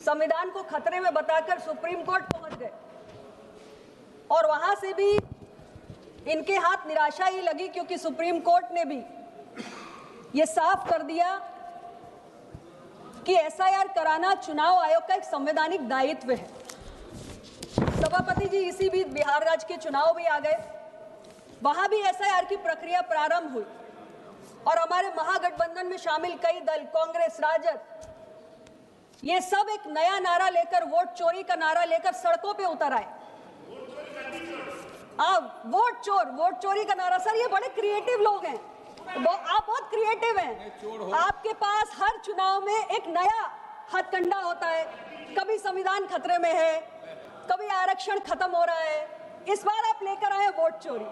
संविधान को खतरे में बताकर सुप्रीम कोर्ट पहुंच गए और वहां से भी इनके हाथ निराशा ही लगी, क्योंकि सुप्रीम कोर्ट ने भी ये साफ कर दिया कि एसआईआर कराना चुनाव आयोग का एक संवैधानिक दायित्व है। सभापति जी इसी बीच बिहार राज्य के चुनाव भी आ गए, वहां भी एसआईआर की प्रक्रिया प्रारंभ हुई और हमारे महागठबंधन में शामिल कई दल, कांग्रेस, राजद, ये सब एक नया नारा लेकर, वोट चोरी का नारा लेकर सड़कों पे उतर आए। वोट चोरी का नारा। सर, ये बड़े क्रिएटिव लोग हैं, आप बहुत क्रिएटिव हैं। आपके पास हर चुनाव में एक नया हथकंडा होता है। कभी संविधान खतरे में है, कभी आरक्षण खत्म हो रहा है, इस बार आप लेकर आए वोट चोरी।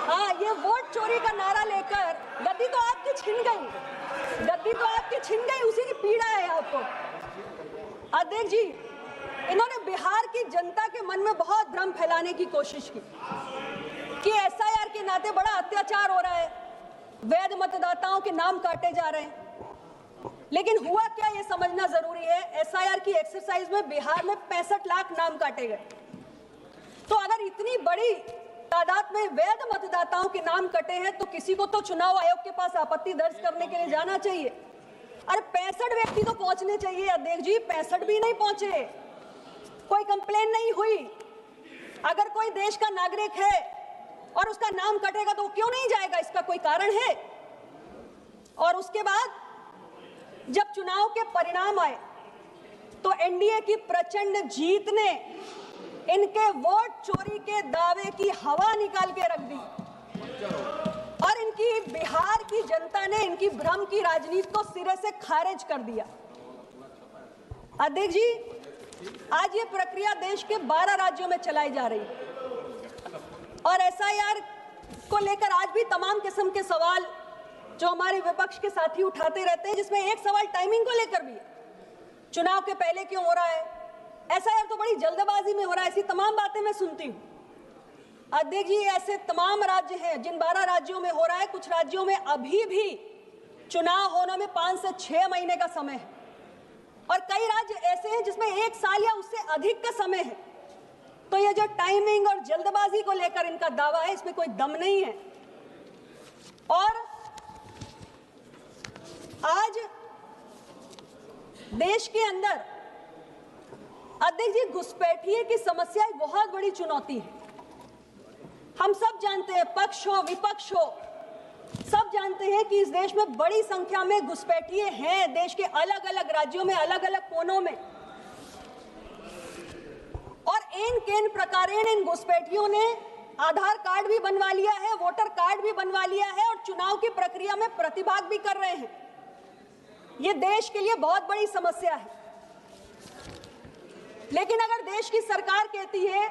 हाँ, ये वोट चोरी का नारा लेकर गद्दी तो आपकी छिन गई, उसी की पीड़ा है आपको। अध्यक्ष जी, इन्होंने बिहार की जनता के मन में बहुत भ्रम फैलाने की कोशिश की कि एसआईआर के नाते बड़ा अत्याचार हो रहा है, वैध मतदाताओं के नाम काटे जा रहे हैं। लेकिन हुआ क्या, ये समझना जरूरी है। एसआईआर की एक्सरसाइज में बिहार में 65 लाख नाम काटे गए। तो अगर इतनी बड़ी तादाद में वैध मतदाताओं के नाम कटे हैं, तो किसी को तो चुनाव आयोग के पास आपत्ति दर्ज करने के लिए जाना चाहिए। अरे 65 व्यक्ति तो पहुंचने चाहिए अध्यक्ष जी, 65 भी नहीं पहुंचे, कोई कंप्लेन नहीं हुई। अगर कोई देश का नागरिक है और उसका नाम कटेगा तो वो क्यों नहीं जाएगा, इसका कोई कारण है? और उसके बाद जब चुनाव के परिणाम आए तो एनडीए की प्रचंड जीत ने इनके वोट चोरी के दावे की हवा निकाल के रख दी और इनकी बिहार की जनता ने इनकी भ्रम की राजनीति को सिरे से खारिज कर दिया। अध्यक्ष जी, आज ये प्रक्रिया देश के 12 राज्यों में चलाई जा रही है और एसआईआर को लेकर आज भी तमाम किस्म के सवाल जो हमारे विपक्ष के साथी उठाते रहते हैं, जिसमें एक सवाल टाइमिंग को लेकर भी है। चुनाव के पहले क्यों हो रहा है, एसआईआर तो बड़ी जल्दबाजी में हो रहा है, ऐसी तमाम बातें मैं सुनती हूँ। अध्यक्ष जी, ऐसे तमाम राज्य हैं जिन 12 राज्यों में हो रहा है, कुछ राज्यों में अभी भी चुनाव होने में 5 से 6 महीने का समय है और कई राज्य ऐसे हैं जिसमें 1 साल या उससे अधिक का समय है। तो ये जो टाइमिंग और जल्दबाजी को लेकर इनका दावा है, इसमें कोई दम नहीं है। और आज देश के अंदर अध्यक्ष जी घुसपैठिए की समस्या एक बहुत बड़ी चुनौती है। हम सब जानते हैं, पक्ष हो विपक्ष हो, सब जानते हैं कि इस देश में बड़ी संख्या में घुसपैठिए हैं, देश के अलग अलग राज्यों में, अलग अलग कोनों में। और इन प्रकारेण इन घुसपैठियों ने आधार कार्ड भी बनवा लिया है, वोटर कार्ड भी बनवा लिया है और चुनाव की प्रक्रिया में प्रतिभाग भी कर रहे हैं। ये देश के लिए बहुत बड़ी समस्या है। लेकिन अगर देश की सरकार कहती है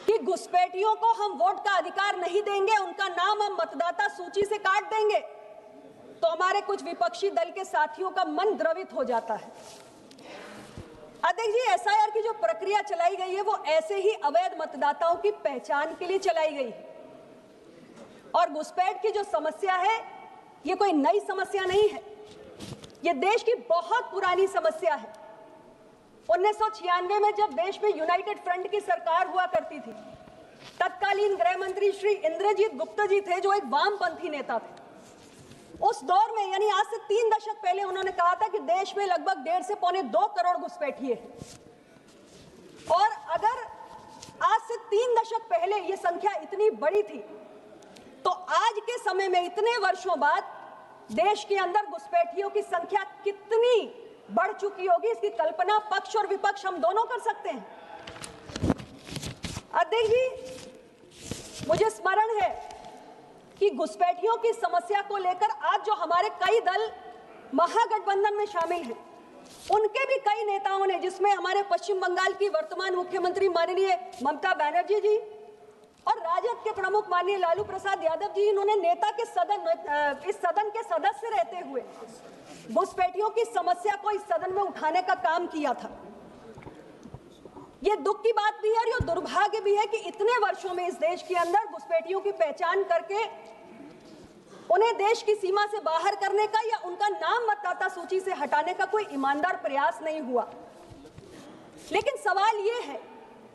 कि घुसपैठियों को हम वोट का अधिकार नहीं देंगे, उनका नाम हम मतदाता सूची से काट देंगे, तो हमारे कुछ विपक्षी दल के साथियों का मन द्रवित हो जाता है। अध्यक्ष जी, एसआईआर की जो प्रक्रिया चलाई गई है वो ऐसे ही अवैध मतदाताओं की पहचान के लिए चलाई गई है और घुसपैठ की जो समस्या है ये कोई नई समस्या नहीं है, ये देश की बहुत पुरानी समस्या है। 1996 में जब देश में यूनाइटेड फ्रंट की सरकार हुआ करती थी, तत्कालीन गृह मंत्री श्री इंद्रजीत गुप्ता जी थे, जो एक वामपंथी नेता थे। उस दौर में, यानी आज से 3 दशक पहले, उन्होंने कहा था कि देश में लगभग 1.5 से पौने 2 करोड़ घुसपैठिए हैं। और अगर आज से 3 दशक पहले ये संख्या इतनी बड़ी थी, तो आज के समय में इतने वर्षों बाद देश के अंदर घुसपैठियों की संख्या कितनी बढ़ चुकी होगी, इसकी कल्पना पक्ष और विपक्ष हम दोनों कर सकते हैं। अध्यक्ष जी, मुझे स्मरण है कि घुसपैठियों की समस्या को लेकर आज जो हमारे कई दल महागठबंधन में शामिल हैं, उनके भी कई नेताओं ने, जिसमें हमारे पश्चिम बंगाल की वर्तमान मुख्यमंत्री माननीय ममता बनर्जी जी और राजद के प्रमुख माननीय लालू प्रसाद यादव जी, इन्होंने नेता के इस सदन के सदस्य रहते हुए घुसपैठियों की समस्या को इस सदन में उठाने का काम किया था। ये दुख की बात भी है और ये दुर्भाग्य भी है कि इतने वर्षों में इस देश के अंदर घुसपैठियों की पहचान करके उन्हें देश की सीमा से बाहर करने का या उनका नाम मतदाता सूची से हटाने का कोई ईमानदार प्रयास नहीं हुआ। लेकिन सवाल यह है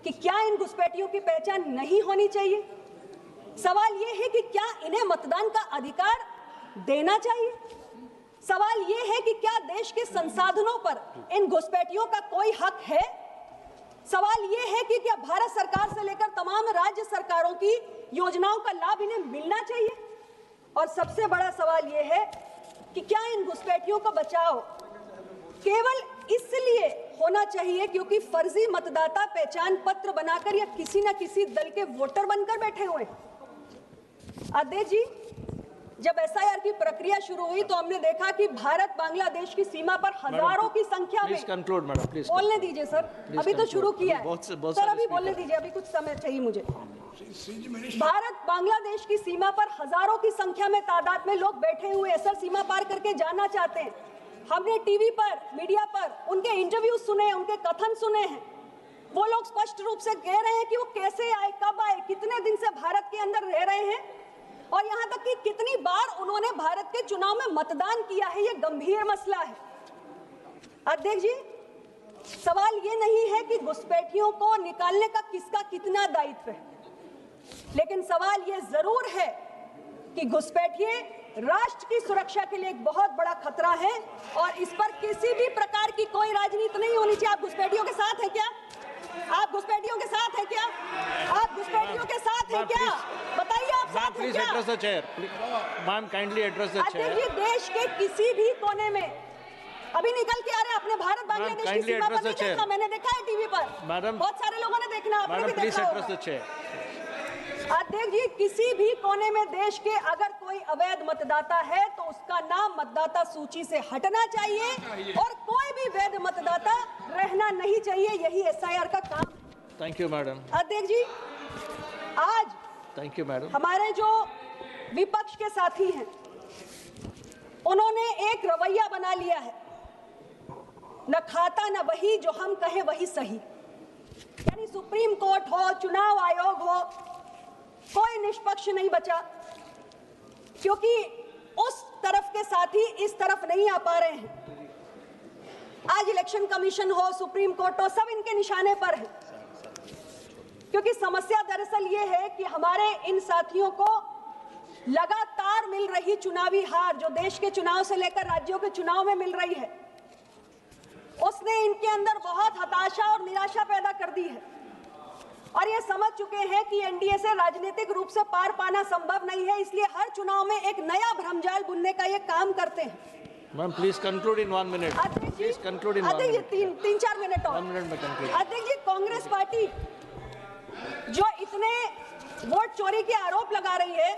कि क्या इन घुसपैठियों की पहचान नहीं होनी चाहिए? सवाल यह है कि क्या इन्हें मतदान का अधिकार देना चाहिए? सवाल यह है कि क्या देश के संसाधनों पर इन घुसपैठियों का कोई हक है? सवाल यह है कि क्या भारत सरकार से लेकर तमाम राज्य सरकारों की योजनाओं का लाभ इन्हें मिलना चाहिए? और सबसे बड़ा सवाल यह है कि क्या इन घुसपैठियों का बचाव केवल इसलिए होना चाहिए क्योंकि फर्जी मतदाता पहचान पत्र बनाकर या किसी न किसी दल के वोटर बनकर बैठे हुए? अध्यक्ष जी, जब एसआईआर की प्रक्रिया शुरू हुई तो हमने देखा कि भारत बांग्लादेश की सीमा पर हजारों की संख्या में बोलने दीजिए सर, अभी तो शुरू किया है सर, अभी बोलने दीजिए, अभी कुछ समय चाहिए मुझे। भारत बांग्लादेश की सीमा पर हजारों की संख्या में तादाद में लोग बैठे हुए हैं सर, सीमा पार करके जाना चाहते हैं। हमने टीवी पर, मीडिया पर उनके इंटरव्यू सुने, उनके कथन सुने हैं। वो लोग स्पष्ट रूप से कह रहे हैं कि वो कैसे आए, कब आए, कितने दिन से भारत के अंदर रह रहे हैं और यहाँ तक कि कितनी बार उन्होंने भारत के चुनाव में मतदान किया है। ये गंभीर मसला है। अध्यक्ष जी, सवाल ये नहीं है कि घुसपैठियों को निकालने का किसका कितना दायित्व है, लेकिन सवाल ये जरूर है कि घुसपैठिए राष्ट्र की सुरक्षा के लिए एक बहुत बड़ा खतरा है और इस पर किसी भी प्रकार की कोई राजनीति नहीं होनी चाहिए। आप घुसपैठियों के साथ हैं क्या? आप घुसपैठियों के साथ हैं क्या? आप घुसपैठियों के साथ हैं क्या? बताइए, आप साथ हैं क्या? Address the chair ma'am, kindly address the chair. देखिए, देश के किसी भी कोने में अभी निकल के आ रहे हैं, अपने भारत बांग्लादेश की सीमा पर नहीं देखा, मैंने देखा है टीवी पर, बहुत सारे लोगों ने देखना, आपने भी देखा होगा। अध्यक्ष जी, किसी भी कोने में देश के अगर कोई अवैध मतदाता है तो उसका नाम मतदाता सूची से हटना चाहिए और कोई भी वैध मतदाता रहना नहीं चाहिए। यही एसआईआर का काम। Thank you madam. अध्यक्ष जी, आज थैंक यू मैडम, हमारे जो विपक्ष के साथी हैं उन्होंने एक रवैया बना लिया है, न खाता न वही, जो हम कहे वही सही। यानी सुप्रीम कोर्ट हो, चुनाव आयोग हो, कोई निष्पक्ष नहीं बचा, क्योंकि उस तरफ के साथी इस तरफ नहीं आ पा रहे हैं। आज इलेक्शन कमीशन हो, सुप्रीम कोर्ट हो, सब इनके निशाने पर है, क्योंकि समस्या दरअसल ये है कि हमारे इन साथियों को लगातार मिल रही चुनावी हार, जो देश के चुनाव से लेकर राज्यों के चुनाव में मिल रही है, उसने इनके अंदर बहुत हताशा और निराशा पैदा कर दी है और ये समझ चुके हैं कि एनडीए से राजनीतिक रूप से पार पाना संभव नहीं है, इसलिए हर चुनाव में एक नया भ्रमजाल बुनने का ये काम करते हैं। Ma'am please conclude in 1 minute. Please conclude in 1 minute. तीन चार मिनट और 1 मिनट में कंक्लूड। अध्यक्ष जी, कांग्रेस पार्टी जो इतने वोट चोरी के आरोप लगा रही है,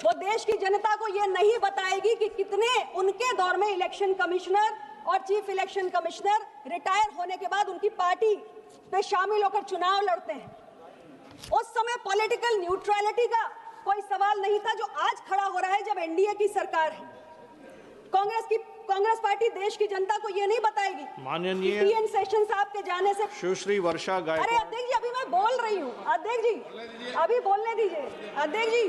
वो देश की जनता को ये नहीं बताएगी कि कितने उनके दौर में इलेक्शन कमिश्नर और चीफ इलेक्शन कमिश्नर रिटायर होने के बाद उनकी पार्टी में शामिल होकर चुनाव लड़ते हैं। उस समय पॉलिटिकल न्यूट्रलिटी का कोई सवाल नहीं था, जो आज खड़ा हो रहा है जब एनडीए की सरकार है। कांग्रेस पार्टी देश की जनता को ये नहीं बताएगी माननीय टीएन सेशन साहब के जाने से। सुश्री वर्षा गायकवाड़। अरे अध्यक्ष जी, अभी मैं बोल रही हूँ। अध्यक्ष जी, अभी बोलने दीजिए। अध्यक्ष जी,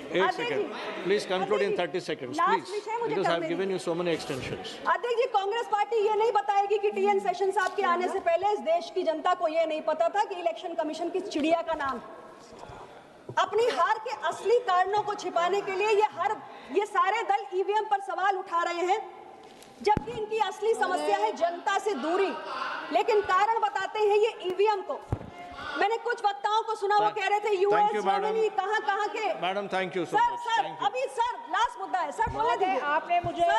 8 seconds. Please conclude in 30 seconds, please, because I have given you so many extensions. अध्यक्ष जी, कांग्रेस पार्टी ये नहीं बताएगी कि टीएन सेशन साहब के आने से पहले इस देश की जनता को ये नहीं पता था कि इलेक्शन कमीशन की चिड़िया का नाम। अपनी हार के असली कारणों को छिपाने के लिए ये सारे दल ईवीएम पर सवाल उठा रहे हैं, जबकि इनकी असली समस्या है जनता से दूरी। लेकिन कारण बताते हैं ये ईवीएम को। मैंने कुछ वक्ताओं को सुना, वो कह रहे थे यूएस, जर्मनी, कहां के। Madam thank you so much. Sir अभी सर लास्ट मुद्दा है, सर बोलने दीजिए। आपने मुझे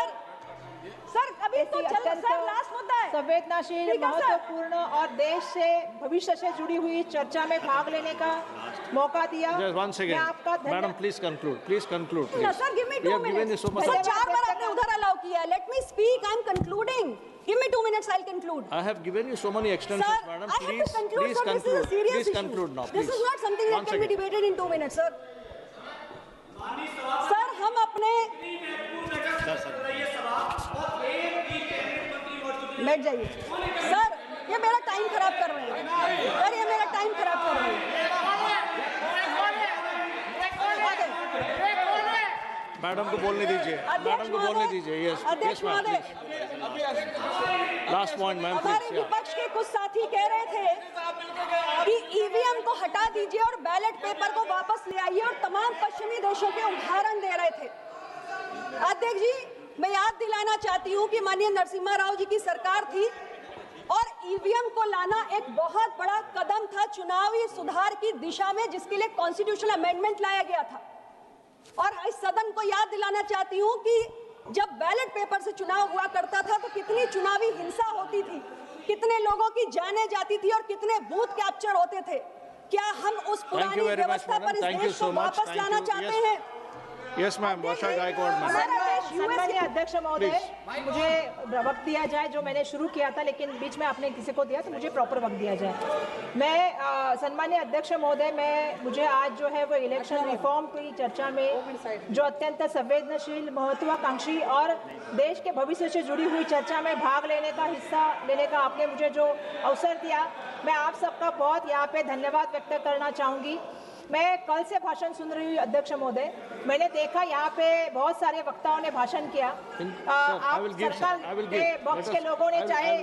सर अभी तो चल, सर लास्ट मुद्दा है। संवेदनशील, महत्वपूर्ण और देश से भविष्य से जुड़ी हुई चर्चा में भाग लेने का मौका दिया। One second, madam please conclude, please conclude please. Sir give me 2 minutes. Sir 4 बार आपने उधर अलाउ किया। Let me speak, I am concluding. Give me 2 minutes, I'll conclude. I have given you so many extensions, sir, madam. I have to conclude, Please sir. conclude. This is a serious please issue. conclude now. Please. This is not something that can be debated in 2 minutes, sir. Sir, हम अपने बैठ जाइए। Sir, ये मेरा time खराब कर रहे हैं। सर, ये मेरा टाइम खराब कर रहे हैं। मैडम को बोलने दीजिए, मैडम को बोलने दीजिए। यस, अध्यक्ष महोदय, लास्ट पॉइंट मैम हमारे प्लीज। विपक्ष के कुछ साथी कह रहे थे कि ईवीएम को हटा दीजिए और बैलेट पेपर को वापस ले आइए, और तमाम पश्चिमी देशों के उदाहरण दे रहे थे। अध्यक्ष जी, मैं याद दिलाना चाहती हूं कि माननीय नरसिम्हा राव जी की सरकार थी और ईवीएम को लाना एक बहुत बड़ा कदम था चुनावी सुधार की दिशा में, जिसके लिए कॉन्स्टिट्यूशनल अमेंडमेंट लाया गया था। और इस सदन को याद दिलाना चाहती हूं कि जब बैलेट पेपर से चुनाव हुआ करता था तो कितनी चुनावी हिंसा होती थी, कितने लोगों की जानें जाती थी और कितने बूथ कैप्चर होते थे। क्या हम उस पुरानी व्यवस्था पर इस देश को वापस लाना चाहते हैं? यस मैम, वर्षा गायकवाड़ मैम। सम्मानीय अध्यक्ष महोदय, मुझे वक्त दिया जाए, जो मैंने शुरू किया था लेकिन बीच में आपने किसी को दिया तो मुझे प्रॉपर वक्त दिया जाए। मैं सम्मानीय अध्यक्ष महोदय, मुझे आज जो है वो इलेक्शन रिफॉर्म की चर्चा में जो अत्यंत संवेदनशील, महत्वाकांक्षी और देश के भविष्य से जुड़ी हुई चर्चा में भाग लेने का, हिस्सा लेने का आपने मुझे जो अवसर दिया, मैं आप सबका बहुत यहाँ पे धन्यवाद व्यक्त करना चाहूँगी। मैं कल से भाषण सुन रही हूँ अध्यक्ष महोदय, मैंने देखा यहाँ पे बहुत सारे वक्ताओं ने भाषण किया। आप सरकार के पक्ष के लोगों ने चाहे